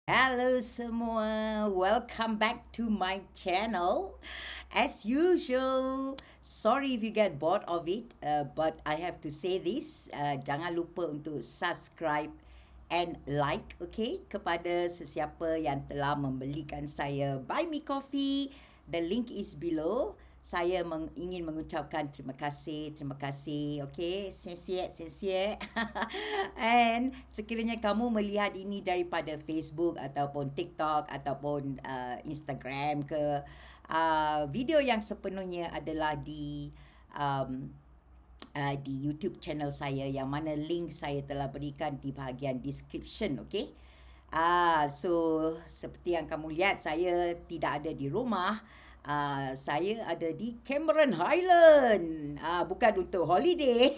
Hello semua, welcome back to my channel. As usual, sorry if you get bored of it, but I have to say this, jangan lupa untuk subscribe and like, okay, kepada sesiapa yang telah membelikan saya Buy Me Coffee. The link is below. Saya ingin mengucapkan terima kasih, okay, sensiek. And sekiranya kamu melihat ini daripada Facebook ataupun TikTok ataupun Instagram ke, video yang sepenuhnya adalah um, di YouTube channel saya yang mana link saya telah berikan di bahagian description, okay? So seperti yang kamu lihat, saya tidak ada di rumah. Saya ada di Cameron Highland. Bukan untuk holiday.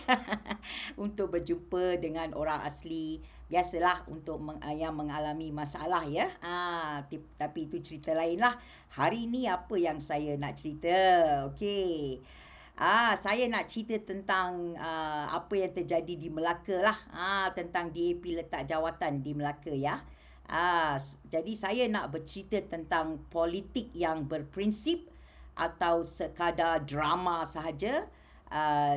Untuk berjumpa dengan orang asli. Biasalah untuk yang mengalami masalah ya. Tapi itu cerita lain lah. Hari ni apa yang saya nak cerita? Okey. Saya nak cerita tentang apa yang terjadi di Melaka lah. Tentang DAP letak jawatan di Melaka ya. Jadi saya nak bercerita tentang politik yang berprinsip atau sekadar drama sahaja,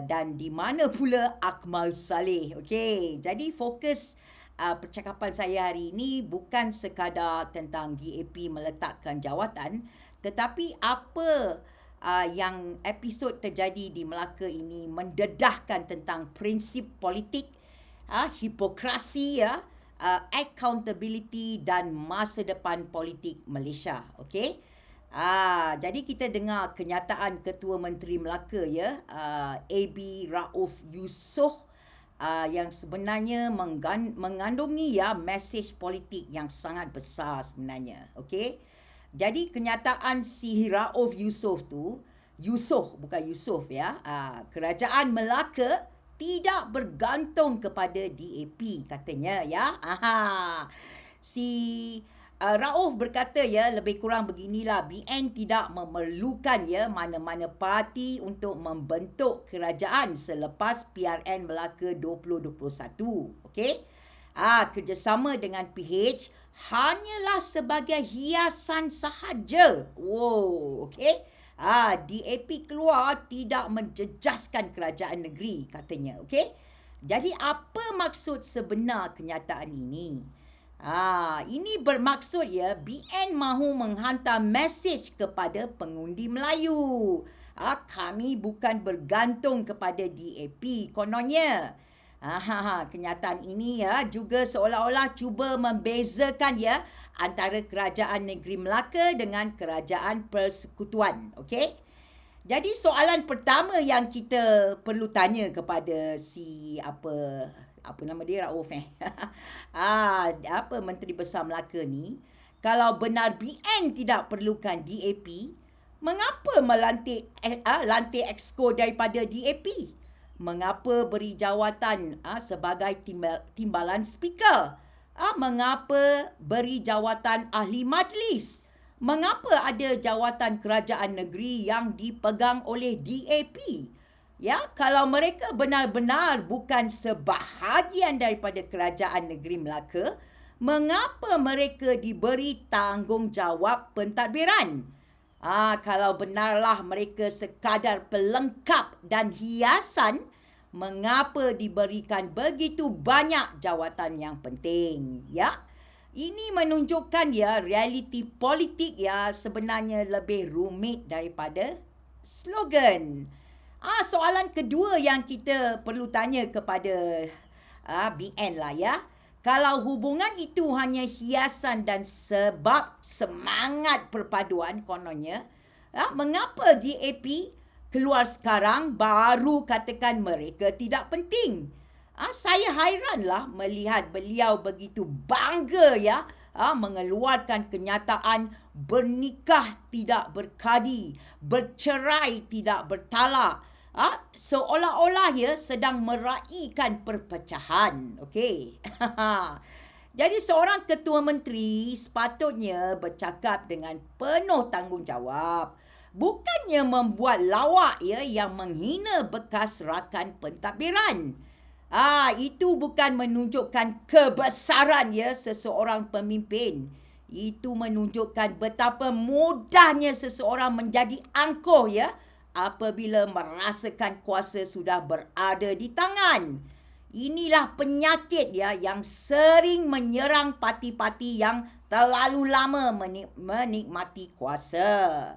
dan di mana pula Akmal Saleh. Okey, jadi fokus percakapan saya hari ini bukan sekadar tentang DAP meletakkan jawatan, tetapi apa yang episod terjadi di Melaka ini mendedahkan tentang prinsip politik, hipokrasi ya, accountability dan masa depan politik Malaysia. Okey. Jadi kita dengar kenyataan Ketua Menteri Melaka ya, AB Rauf Yusof, yang sebenarnya mengandungi ya mesej politik yang sangat besar sebenarnya. Okey. Jadi kenyataan si Rauf Yusof tu, Yusof bukan Yusof ya, kerajaan Melaka tidak bergantung kepada DAP katanya ya. Si Rauf berkata ya, lebih kurang beginilah, BN tidak memerlukan ya mana-mana parti untuk membentuk kerajaan selepas PRN Melaka 2021. Okey. Kerjasama dengan PH hanyalah sebagai hiasan sahaja. Wow, okey. DAP keluar tidak menjejaskan kerajaan negeri katanya, okey. Jadi apa maksud sebenar kenyataan ini? Ini bermaksud ya BN mahu menghantar mesej kepada pengundi Melayu. Kami bukan bergantung kepada DAP kononnya. Kenyataan ini ya juga seolah-olah cuba membezakan ya antara kerajaan negeri Melaka dengan kerajaan persekutuan. Okey. Jadi soalan pertama yang kita perlu tanya kepada si apa nama dia, Rauf apa Menteri Besar Melaka ni, kalau benar BN tidak perlukan DAP, mengapa lantik exco daripada DAP? Mengapa beri jawatan sebagai timbalan speaker? Mengapa beri jawatan ahli majlis? Mengapa ada jawatan kerajaan negeri yang dipegang oleh DAP? Ya, kalau mereka benar-benar bukan sebahagian daripada kerajaan negeri Melaka, mengapa mereka diberi tanggungjawab pentadbiran? Kalau benarlah mereka sekadar pelengkap dan hiasan, mengapa diberikan begitu banyak jawatan yang penting? Ya, ini menunjukkan ya realiti politik ya sebenarnya lebih rumit daripada slogan. Soalan kedua yang kita perlu tanya kepada BN lah ya. Kalau hubungan itu hanya hiasan dan sebab semangat perpaduan kononnya, mengapa DAP keluar sekarang baru katakan mereka tidak penting? Saya hairanlah melihat beliau begitu bangga ya, mengeluarkan kenyataan bernikah tidak berkadi, bercerai tidak bertalak. Seolah-olah ya sedang meraihkan perpecahan. Okey. Jadi seorang ketua menteri sepatutnya bercakap dengan penuh tanggungjawab. Bukannya membuat lawak ya yang menghina bekas rakan pentadbiran. Itu bukan menunjukkan kebesaran ya seseorang pemimpin. Itu menunjukkan betapa mudahnya seseorang menjadi angkuh ya apabila merasakan kuasa sudah berada di tangan. Inilah penyakit ya yang sering menyerang parti-parti yang terlalu lama menikmati kuasa.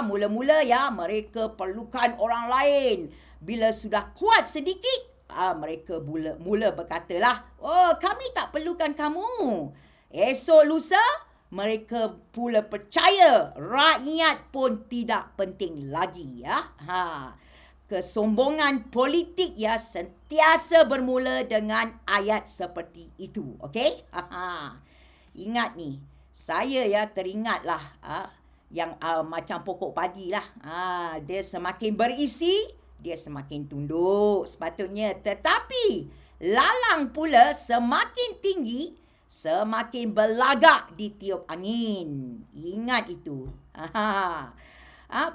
Mula-mula ya mereka perlukan orang lain. Bila sudah kuat sedikit, mereka mula berkatalah, "Oh, kami tak perlukan kamu." Esok lusa, mereka pula percaya rakyat pun tidak penting lagi ya. Kesombongan politik ya sentiasa bermula dengan ayat seperti itu. Okey? Ingat ni, saya ya teringatlah yang macam pokok padi lah. Dia semakin berisi, dia semakin tunduk sepatutnya. Tetapi lalang pula semakin tinggi, semakin berlagak ditiup angin. Ingat itu.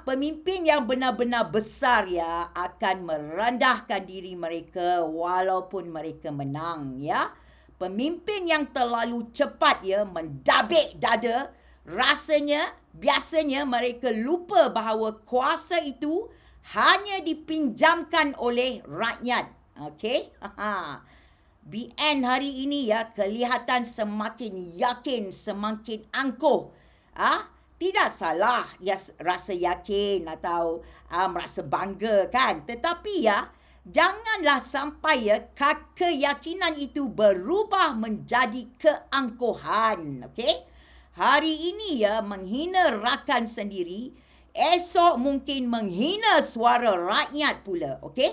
Pemimpin yang benar-benar besar ya akan merendahkan diri mereka walaupun mereka menang ya. Pemimpin yang terlalu cepat ya mendabik dada, biasanya mereka lupa bahawa kuasa itu hanya dipinjamkan oleh rakyat. Okey? BN hari ini ya kelihatan semakin yakin, semakin angkuh. Tidak salah ya rasa yakin atau merasa bangga kan. Tetapi ya janganlah sampai ya keyakinan itu berubah menjadi keangkuhan. Okey? Hari ini ya menghina rakan sendiri, esok mungkin menghina suara rakyat pula. Okey?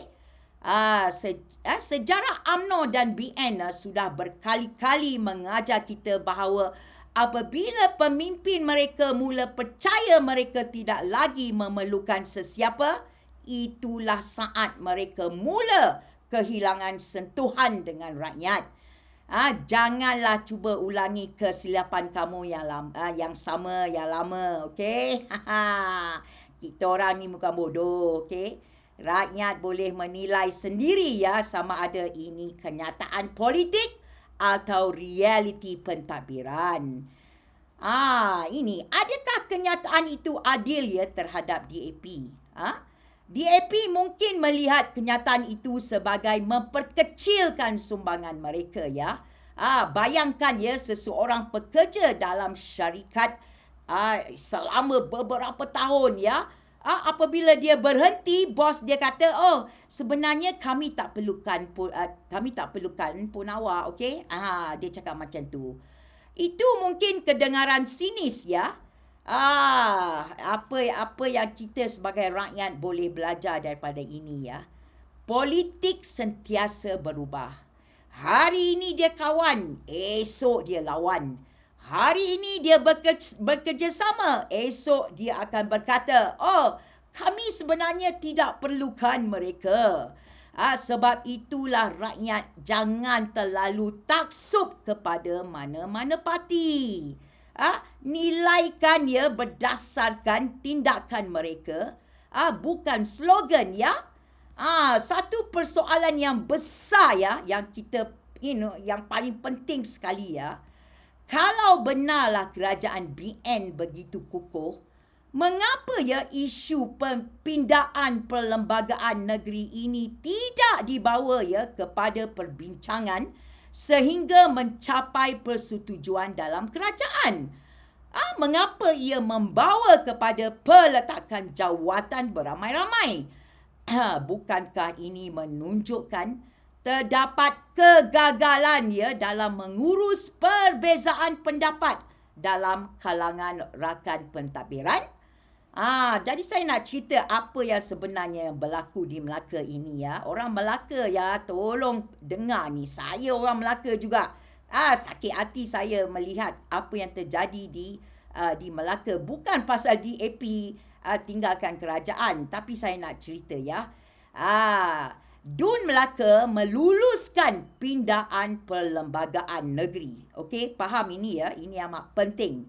Sejarah UMNO dan BN sudah berkali-kali mengajar kita bahawa apabila pemimpin mereka mula percaya mereka tidak lagi memerlukan sesiapa, itulah saat mereka mula kehilangan sentuhan dengan rakyat. Janganlah cuba ulangi kesilapan kamu yang sama yang lama, okey? Kita orang ni bukan bodoh, okey? Rakyat boleh menilai sendiri ya sama ada ini kenyataan politik atau realiti pentadbiran. Ini adakah kenyataan itu adil ya terhadap DAP? DAP mungkin melihat kenyataan itu sebagai memperkecilkan sumbangan mereka ya. Bayangkan ya seseorang pekerja dalam syarikat selama beberapa tahun ya. Apabila dia berhenti, bos dia kata, "Oh, sebenarnya kami tak perlukan pun awak, okey?" Dia cakap macam tu. Itu mungkin kedengaran sinis ya. Apa yang kita sebagai rakyat boleh belajar daripada ini ya. Politik sentiasa berubah. Hari ini dia kawan, esok dia lawan. Hari ini dia bekerjasama, esok dia akan berkata, "Oh, kami sebenarnya tidak perlukan mereka." Sebab itulah rakyat jangan terlalu taksub kepada mana-mana parti. Nilaikan ya berdasarkan tindakan mereka, bukan slogan ya. Satu persoalan yang besar ya yang kita yang paling penting sekali ya. Kalau benarlah kerajaan BN begitu kukuh, mengapa ya isu perpindahan perlembagaan negeri ini tidak dibawa ya kepada perbincangan sehingga mencapai persetujuan dalam kerajaan? Mengapa ia membawa kepada peletakan jawatan beramai-ramai? Bukankah ini menunjukkan terdapat kegagalan ya dalam mengurus perbezaan pendapat dalam kalangan rakan pentadbiran? Jadi saya nak cerita apa yang sebenarnya berlaku di Melaka ini ya. Orang Melaka ya, tolong dengar ni. Saya orang Melaka juga. Sakit hati saya melihat apa yang terjadi di Melaka. Bukan pasal DAP tinggalkan kerajaan, tapi saya nak cerita ya. DUN Melaka meluluskan pindaan perlembagaan negeri. Okey, faham ini ya. Ini amat penting.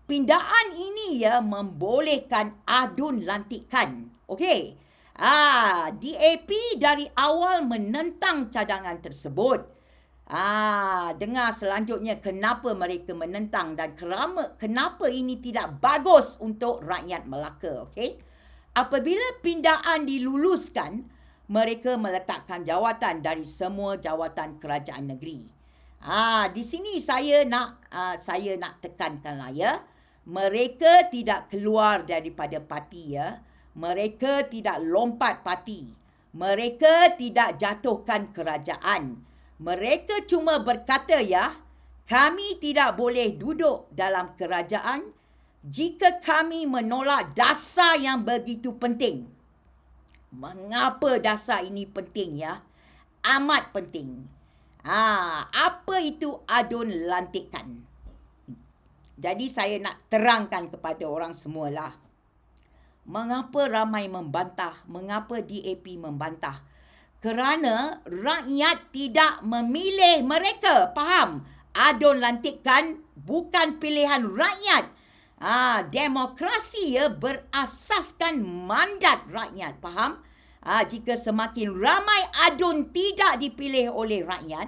Pindaan ini ya membolehkan adun lantikan. Okey. DAP dari awal menentang cadangan tersebut. Dengar selanjutnya kenapa mereka menentang dan kenapa ini tidak bagus untuk rakyat Melaka, okey? Apabila pindaan diluluskan, mereka meletakkan jawatan dari semua jawatan kerajaan negeri. Di sini saya nak tekankanlah ya. Mereka tidak keluar daripada parti ya. Mereka tidak lompat parti. Mereka tidak jatuhkan kerajaan. Mereka cuma berkata ya, kami tidak boleh duduk dalam kerajaan jika kami menolak dasar yang begitu penting. Mengapa dasar ini penting ya? Amat penting. Apa itu adun lantikan? Jadi saya nak terangkan kepada orang semualah. Mengapa ramai membantah? Mengapa DAP membantah? Kerana rakyat tidak memilih mereka. Faham? Adun lantikan bukan pilihan rakyat. Demokrasi ya berasaskan mandat rakyat. Faham? Jika semakin ramai adun tidak dipilih oleh rakyat,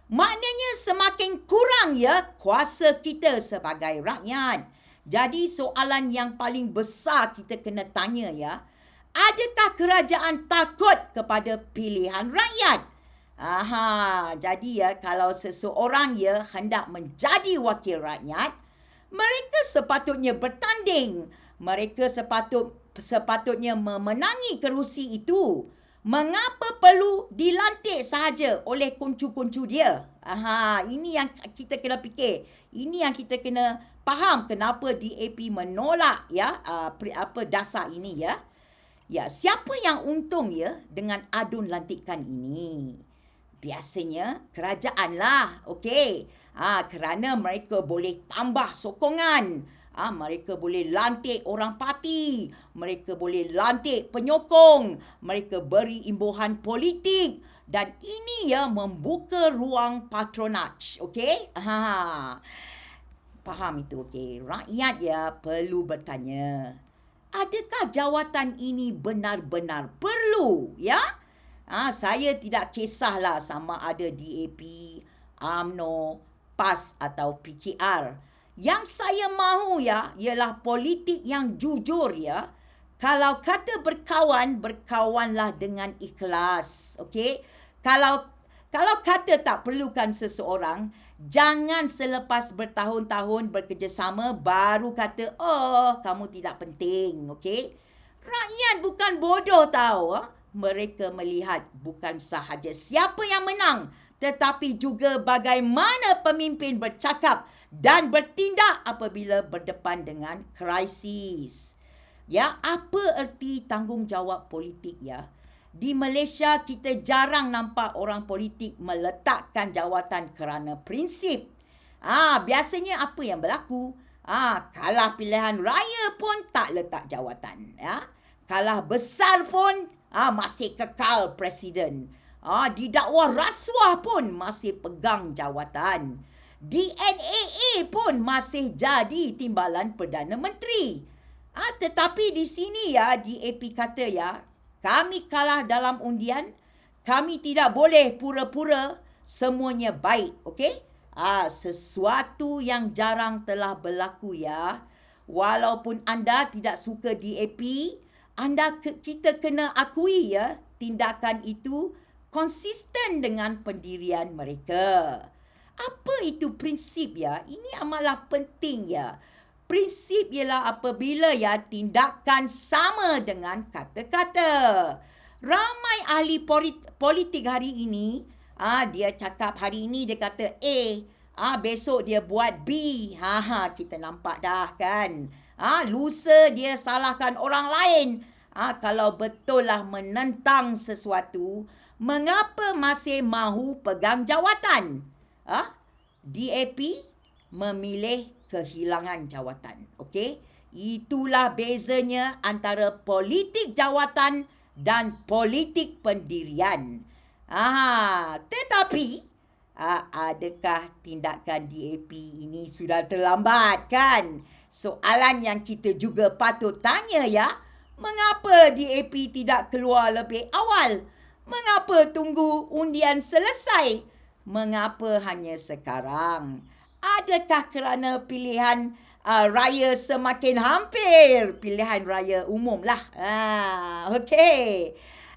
maknanya semakin kurang ya kuasa kita sebagai rakyat. Jadi soalan yang paling besar kita kena tanya ya, adakah kerajaan takut kepada pilihan rakyat? Jadi ya kalau seseorang ya hendak menjadi wakil rakyat, mereka sepatutnya bertanding. Mereka sepatutnya memenangi kerusi itu. Mengapa perlu dilantik sahaja oleh kuncu-kuncu dia? Ini yang kita kena fikir. Ini yang kita kena faham kenapa DAP menolak ya dasar ini ya. Ya, siapa yang untung ya dengan adun lantikan ini? Biasanya kerajaan lah, okey. Kerana mereka boleh tambah sokongan. Mereka boleh lantik orang parti. Mereka boleh lantik penyokong. Mereka beri imbuhan politik. Dan ini ya membuka ruang patronage. Okey? Faham itu, okey. Rakyat ya perlu bertanya. Adakah jawatan ini benar-benar perlu? Ya? Saya tidak kisahlah sama ada DAP, UMNO, PAS atau PKR. Yang saya mahu ya ialah politik yang jujur ya. Kalau kata berkawan, berkawanlah dengan ikhlas. Okey? Kalau kata tak perlukan seseorang, jangan selepas bertahun-tahun bekerjasama baru kata, oh, kamu tidak penting. Okey? Rakyat bukan bodoh tahu. Mereka melihat bukan sahaja siapa yang menang, tetapi juga bagaimana pemimpin bercakap dan bertindak apabila berdepan dengan krisis. Ya, apa erti tanggungjawab politik ya? Di Malaysia kita jarang nampak orang politik meletakkan jawatan kerana prinsip. Biasanya apa yang berlaku? Kalah pilihan raya pun tak letak jawatan. Ya. Kalah besar pun masih kekal presiden. Didakwa rasuah pun masih pegang jawatan. DNAA pun masih jadi timbalan Perdana Menteri. Tetapi di sini ya, DAP kata ya, kami kalah dalam undian, kami tidak boleh pura-pura semuanya baik, okey? Sesuatu yang jarang telah berlaku ya. Walaupun anda tidak suka DAP, kita kena akui ya, tindakan itu konsisten dengan pendirian mereka. Apa itu prinsip ya? Ini amatlah penting ya. Prinsip ialah apabila ya tindakan sama dengan kata-kata. Ramai ahli politik hari ini, dia cakap hari ini dia kata A, besok dia buat B. Kita nampak dah kan. Lusa dia salahkan orang lain. Kalau betul lah menentang sesuatu, mengapa masih mahu pegang jawatan? DAP memilih kehilangan jawatan. Okey? Itulah bezanya antara politik jawatan dan politik pendirian. Tetapi adakah tindakan DAP ini sudah terlambat kan? Soalan yang kita juga patut tanya ya, Mengapa DAP tidak keluar lebih awal? Mengapa tunggu undian selesai? Mengapa hanya sekarang? Adakah kerana pilihan raya semakin hampir? Pilihan raya umum lah. Okey.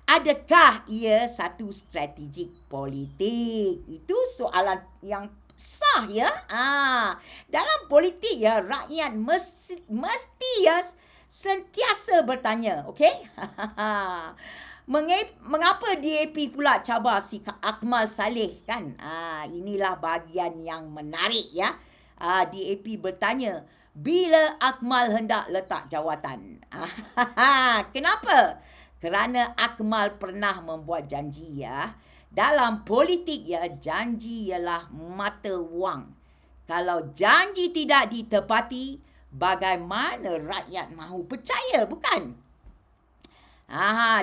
Adakah ia satu strategik politik? Itu soalan yang sah ya. Dalam politik ya, rakyat mesti ya sentiasa bertanya, okey? Mengapa DAP pula cabar si Akmal Saleh kan? Inilah bahagian yang menarik ya. DAP bertanya, bila Akmal hendak letak jawatan? Kenapa? Kerana Akmal pernah membuat janji ya. Dalam politik ya, janji ialah mata wang. Kalau janji tidak ditepati, bagaimana rakyat mahu percaya, bukan?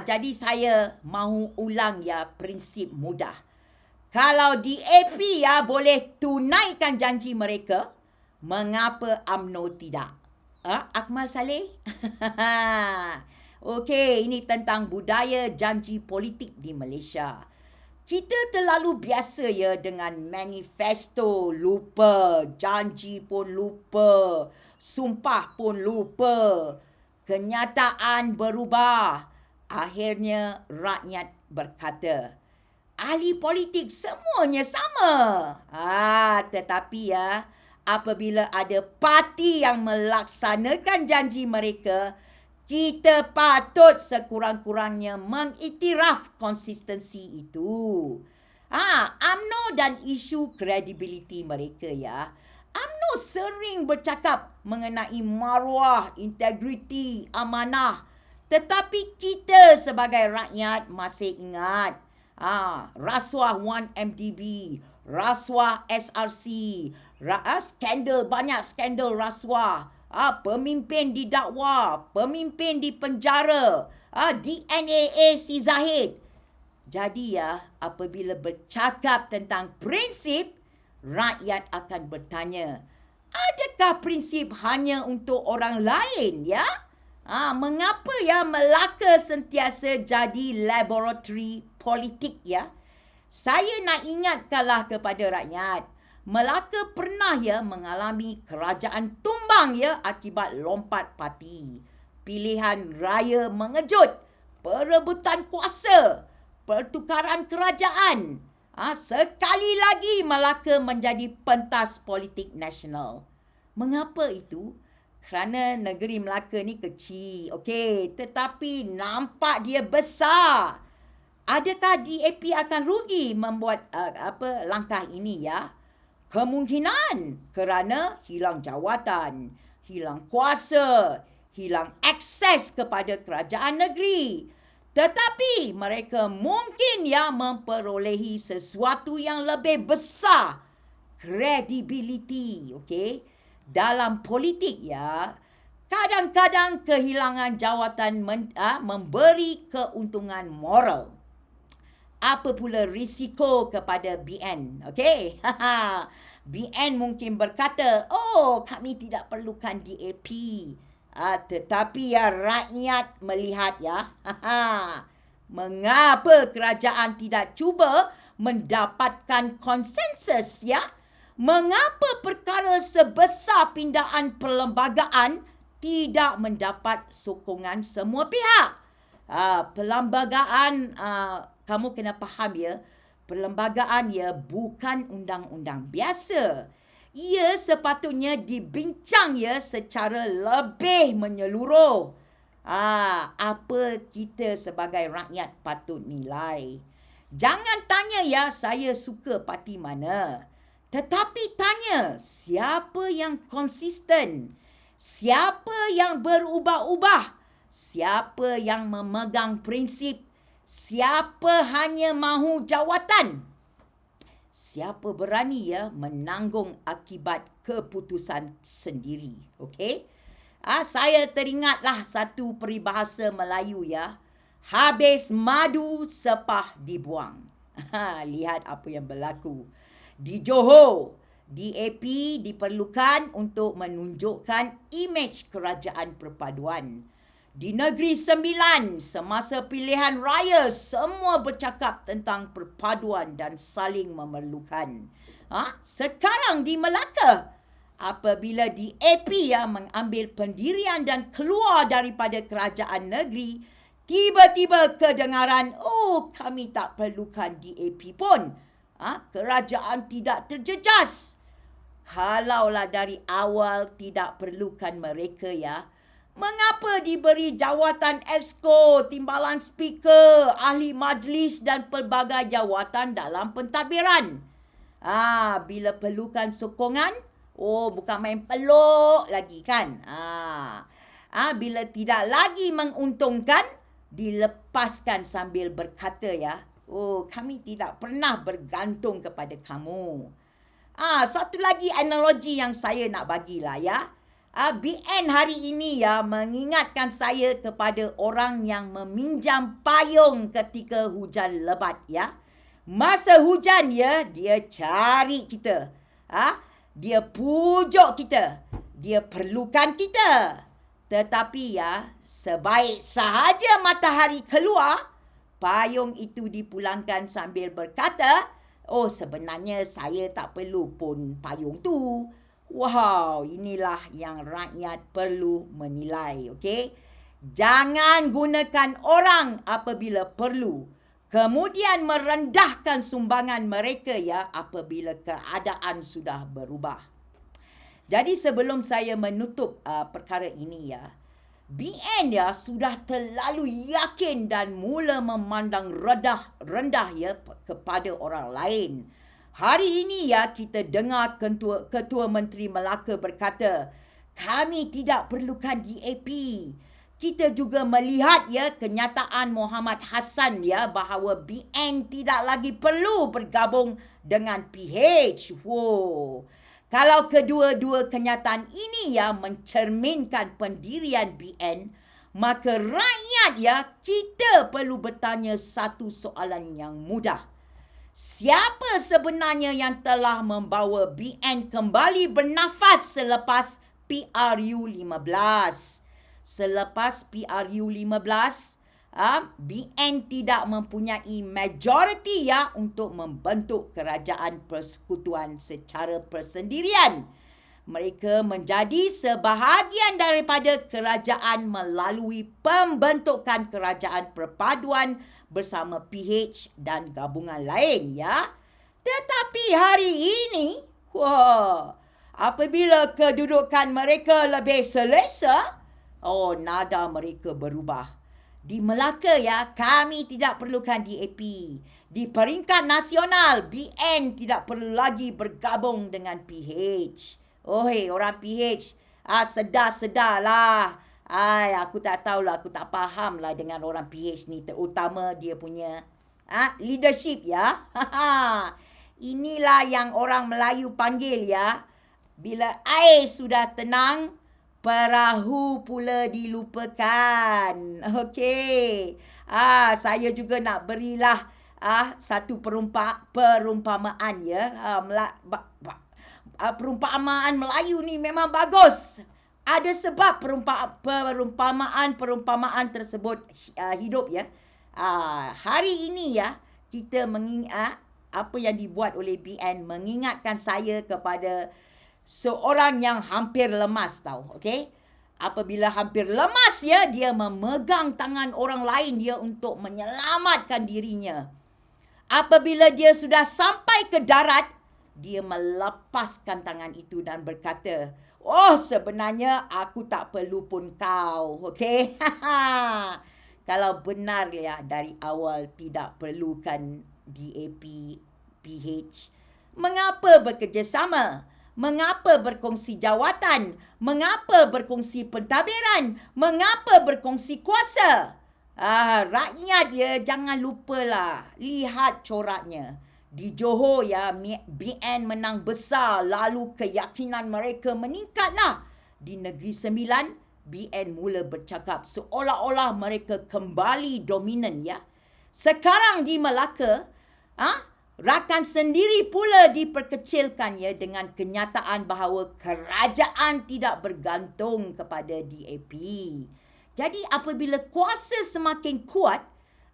Jadi saya mahu ulang ya prinsip mudah. Kalau DAP ya boleh tunaikan janji mereka, mengapa UMNO tidak? Akmal Saleh? Okey, ini tentang budaya janji politik di Malaysia. Kita terlalu biasa ya dengan manifesto lupa, janji pun lupa, sumpah pun lupa. Kenyataan berubah. Akhirnya rakyat berkata, ahli politik semuanya sama. Tetapi ya, apabila ada parti yang melaksanakan janji mereka, kita patut sekurang-kurangnya mengiktiraf konsistensi itu. UMNO dan isu kredibiliti mereka ya. UMNO sering bercakap mengenai maruah, integriti, amanah. Tetapi kita sebagai rakyat masih ingat rasuah 1MDB, rasuah SRC, banyak skandal rasuah. Pemimpin didakwa, pemimpin dipenjara, DNAA si Zahid. Jadi ya, apabila bercakap tentang prinsip, rakyat akan bertanya, adakah prinsip hanya untuk orang lain ya? Mengapa ya Melaka sentiasa jadi laboratory politik ya? Saya nak ingatkanlah kepada rakyat, Melaka pernah ya mengalami kerajaan tumbang ya akibat lompat parti. Pilihan raya mengejut, perebutan kuasa, pertukaran kerajaan. Sekali lagi Melaka menjadi pentas politik nasional. Mengapa itu? Kerana negeri Melaka ni kecil, okey, tetapi nampak dia besar. Adakah DAP akan rugi membuat langkah ini ya? Kemungkinan kerana hilang jawatan, hilang kuasa, hilang akses kepada kerajaan negeri. Tetapi mereka mungkin ya memperolehi sesuatu yang lebih besar, kredibiliti, okey? Dalam politik ya, kadang-kadang kehilangan jawatan memberi keuntungan moral. Apa pula risiko kepada BN? Okey. BN mungkin berkata, kami tidak perlukan DAP. Tetapi ya rakyat melihat ya, mengapa kerajaan tidak cuba mendapatkan konsensus ya? Mengapa perkara sebesar pindahan perlembagaan tidak mendapat sokongan semua pihak? Perlembagaan, kamu kena faham ya, perlembagaan ya bukan undang-undang biasa. Ia sepatutnya dibincang ya secara lebih menyeluruh. Apa kita sebagai rakyat patut nilai. Jangan tanya ya saya suka parti mana. Tetapi tanya siapa yang konsisten, siapa yang berubah-ubah, siapa yang memegang prinsip, siapa hanya mahu jawatan, siapa berani ya menanggung akibat keputusan sendiri. Okey? Saya teringatlah satu peribahasa Melayu ya. Habis madu sepah dibuang. Lihat apa yang berlaku. Di Johor, DAP diperlukan untuk menunjukkan imej kerajaan perpaduan. Di Negeri Sembilan, semasa pilihan raya, semua bercakap tentang perpaduan dan saling memerlukan. Sekarang di Melaka, apabila di AP mengambil pendirian dan keluar daripada kerajaan negeri, tiba-tiba kedengaran, kami tak perlukan DAP pun. Kerajaan tidak terjejas. Kalaulah dari awal tidak perlukan mereka mengapa diberi jawatan exco, timbalan speaker, ahli majlis dan pelbagai jawatan dalam pentadbiran? Bila perlukan sokongan, bukan main peluk lagi kan? Bila tidak lagi menguntungkan, dilepaskan sambil berkata kami tidak pernah bergantung kepada kamu. Satu lagi analogi yang saya nak bagilah BN hari ini mengingatkan saya kepada orang yang meminjam payung ketika hujan lebat Masa hujan dia cari kita. Dia pujuk kita. Dia perlukan kita. Tetapi sebaik sahaja matahari keluar, payung itu dipulangkan sambil berkata, sebenarnya saya tak perlu pun payung tu. Wow, inilah yang rakyat perlu menilai, okey? Jangan gunakan orang apabila perlu. Kemudian merendahkan sumbangan mereka apabila keadaan sudah berubah. Jadi sebelum saya menutup perkara ini BN sudah terlalu yakin dan mula memandang rendah kepada orang lain. Hari ini kita dengar Ketua Menteri Melaka berkata, kami tidak perlukan DAP. Kita juga melihat kenyataan Muhammad Hassan bahawa BN tidak lagi perlu bergabung dengan PH. Kalau kedua-dua kenyataan ini mencerminkan pendirian BN, maka rakyat kita perlu bertanya satu soalan yang mudah. Siapa sebenarnya yang telah membawa BN kembali bernafas selepas PRU 15? Selepas PRU 15, BN tidak mempunyai majoriti untuk membentuk kerajaan persekutuan secara persendirian. Mereka menjadi sebahagian daripada kerajaan melalui pembentukan kerajaan perpaduan bersama PH dan gabungan lain Tetapi hari ini, apabila kedudukan mereka lebih selesa, nada mereka berubah. Di Melaka kami tidak perlukan DAP. Di peringkat nasional, BN tidak perlu lagi bergabung dengan PH. Orang PH, sedar-sedarlah. Aku tak tahulah, aku tak fahamlah dengan orang PH ni, terutama dia punya leadership Inilah yang orang Melayu panggil bila air sudah tenang, perahu pula dilupakan. Okey. Saya juga nak berilah satu perumpamaan perumpamaan Melayu ni memang bagus. Ada sebab perumpamaan tersebut hidup hari ini kita mengingat apa yang dibuat oleh BN mengingatkan saya kepada seorang yang hampir lemas okey. Apabila hampir lemas dia memegang tangan orang lain untuk menyelamatkan dirinya. Apabila dia sudah sampai ke darat, dia melepaskan tangan itu dan berkata, sebenarnya aku tak perlu pun kau. Okey. Kalau benar dari awal tidak perlukan DAP, PH, mengapa bekerjasama? Mengapa berkongsi jawatan? Mengapa berkongsi pentadbiran? Mengapa berkongsi kuasa? Rakyat jangan lupalah, lihat coraknya. Di Johor BN menang besar, lalu keyakinan mereka meningkatlah. Di Negeri Sembilan, BN mula bercakap seolah-olah mereka kembali dominan Sekarang di Melaka, rakan sendiri pula diperkecilkan dengan kenyataan bahawa kerajaan tidak bergantung kepada DAP. Jadi apabila kuasa semakin kuat,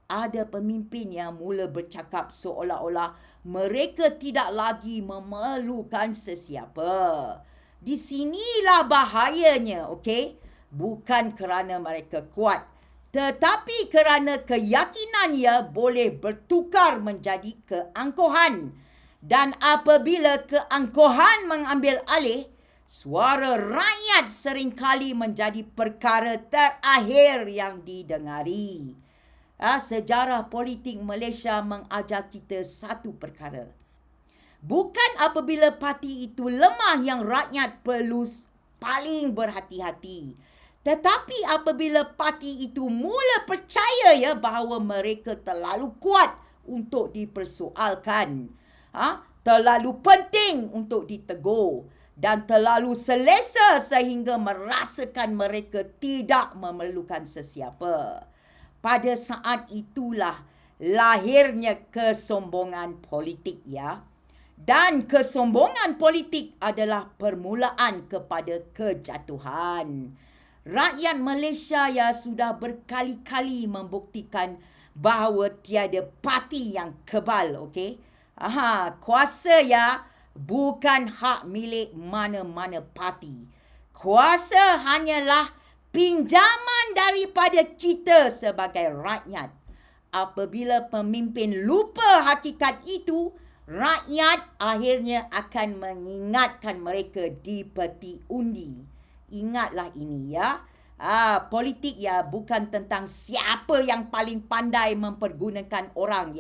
ada pemimpin yang mula bercakap seolah-olah mereka tidak lagi memerlukan sesiapa. Di sinilah bahayanya, okey? Bukan kerana mereka kuat, tetapi kerana keyakinannya boleh bertukar menjadi keangkuhan. Dan apabila keangkuhan mengambil alih, suara rakyat seringkali menjadi perkara terakhir yang didengari. Sejarah politik Malaysia mengajar kita satu perkara. Bukan apabila parti itu lemah yang rakyat perlu paling berhati-hati. Tetapi apabila parti itu mula percaya bahawa mereka terlalu kuat untuk dipersoalkan, terlalu penting untuk ditegur dan terlalu selesa sehingga merasakan mereka tidak memerlukan sesiapa. Pada saat itulah lahirnya kesombongan politik Dan kesombongan politik adalah permulaan kepada kejatuhan. Rakyat Malaysia sudah berkali-kali membuktikan bahawa tiada parti yang kebal, okey? Kuasa bukan hak milik mana-mana parti. Kuasa hanyalah pinjaman daripada kita sebagai rakyat. Apabila pemimpin lupa hakikat itu, rakyat akhirnya akan mengingatkan mereka di peti undi. Ingatlah ini politik bukan tentang siapa yang paling pandai mempergunakan orang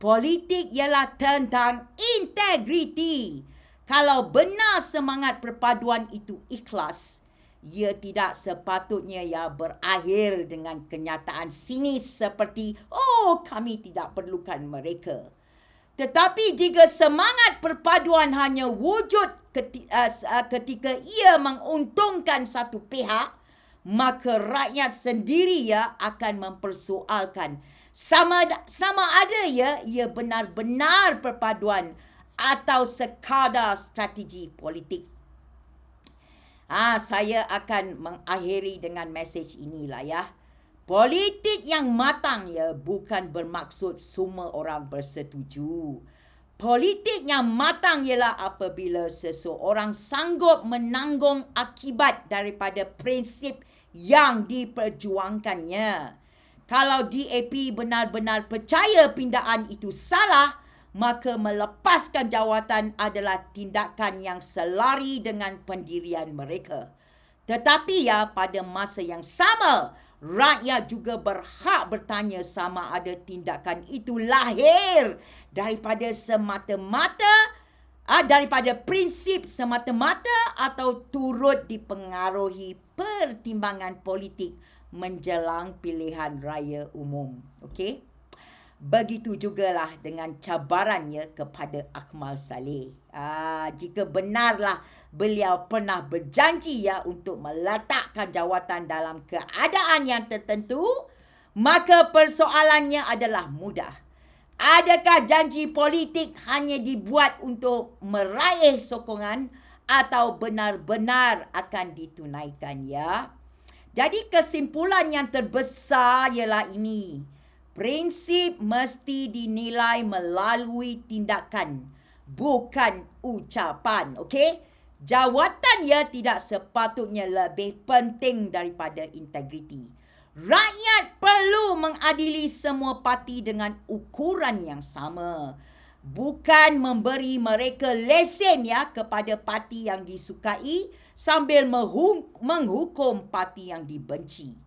Politik ialah tentang integriti. Kalau benar semangat perpaduan itu ikhlas, ia tidak sepatutnya berakhir dengan kenyataan sinis seperti kami tidak perlukan mereka. Tetapi jika semangat perpaduan hanya wujud ketika ia menguntungkan satu pihak, maka rakyat sendiri akan mempersoalkan sama ada ia benar-benar perpaduan atau sekadar strategi politik. Saya akan mengakhiri dengan mesej inilah Politik yang matang bukan bermaksud semua orang bersetuju. Politik yang matang ialah apabila seseorang sanggup menanggung akibat daripada prinsip yang diperjuangkannya. Kalau DAP benar-benar percaya pindaan itu salah, maka melepaskan jawatan adalah tindakan yang selari dengan pendirian mereka. Tetapi pada masa yang sama, rakyat juga berhak bertanya sama ada tindakan itu lahir daripada daripada prinsip semata-mata atau turut dipengaruhi pertimbangan politik menjelang pilihan raya umum. Okey? Begitu jugalah dengan cabarannya kepada Akmal Saleh. Jika benarlah beliau pernah berjanji untuk meletakkan jawatan dalam keadaan yang tertentu, maka persoalannya adalah mudah. Adakah janji politik hanya dibuat untuk meraih sokongan atau benar-benar akan ditunaikan Jadi kesimpulan yang terbesar ialah ini. Prinsip mesti dinilai melalui tindakan, bukan ucapan. Okey? Jawatan tidak sepatutnya lebih penting daripada integriti. Rakyat perlu mengadili semua parti dengan ukuran yang sama. Bukan memberi mereka lesen kepada parti yang disukai sambil menghukum parti yang dibenci.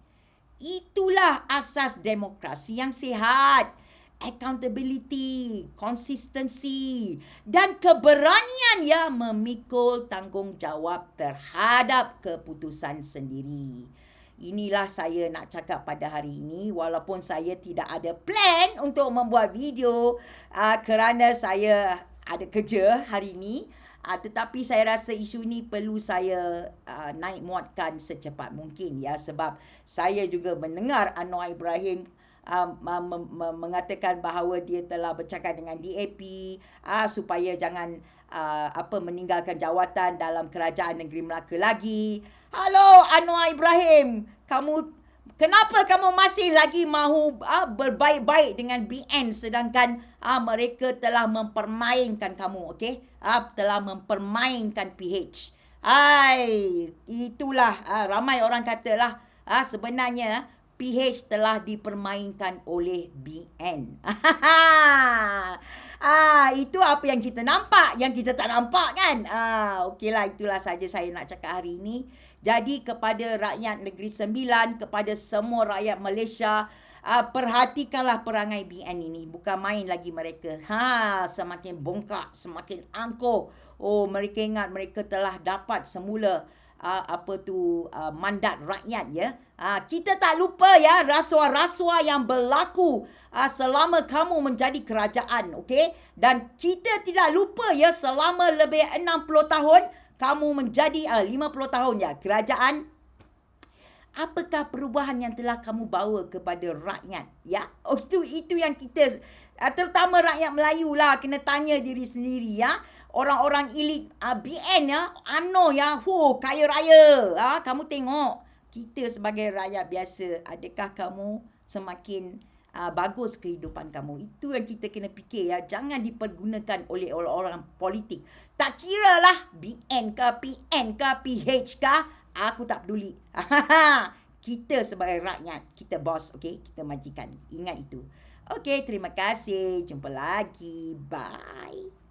Itulah asas demokrasi yang sihat. Accountability, konsistensi dan keberanian memikul tanggungjawab terhadap keputusan sendiri. Inilah saya nak cakap pada hari ini, walaupun saya tidak ada plan untuk membuat video kerana saya ada kerja hari ini. Tetapi saya rasa isu ni perlu saya naik muatkan secepat mungkin sebab saya juga mendengar Anwar Ibrahim mengatakan bahawa dia telah bercakap dengan DAP supaya jangan meninggalkan jawatan dalam kerajaan negeri Melaka lagi. Halo Anwar Ibrahim, kamu Kenapa kamu masih lagi mahu berbaik-baik dengan BN sedangkan mereka telah mempermainkan kamu, okey? Telah mempermainkan PH. Itulah ramai orang katalah sebenarnya PH telah dipermainkan oleh BN. Itu apa yang kita nampak, yang kita tak nampak kan. Okeylah, itulah saja saya nak cakap hari ini. Jadi kepada rakyat Negeri Sembilan, kepada semua rakyat Malaysia, perhatikanlah perangai BN ini. Bukan main lagi mereka. Semakin bongkak, semakin angkuh. Oh, mereka ingat mereka telah dapat semula mandat rakyat ya. Kita tak lupa ya rasuah-rasuah yang berlaku selama kamu menjadi kerajaan, okey? Dan kita tidak lupa ya selama lebih 60 tahun kamu menjadi 50 tahun ya kerajaan. Apakah perubahan yang telah kamu bawa kepada rakyat ya? Itu yang kita terutama rakyat Melayu lah kena tanya diri sendiri ya. Orang-orang elit BN ya, UMNO ya, kaya raya. Kamu tengok, kita sebagai rakyat biasa, adakah kamu semakin bagus kehidupan kamu? Itu yang kita kena fikir ya. Jangan dipergunakan oleh orang-orang politik. Tak kira lah BN ke, PN ke, PH ke, aku tak peduli. Kita sebagai rakyat, kita bos, okey? Kita majikan. Ingat itu. Okey, terima kasih. Jumpa lagi. Bye.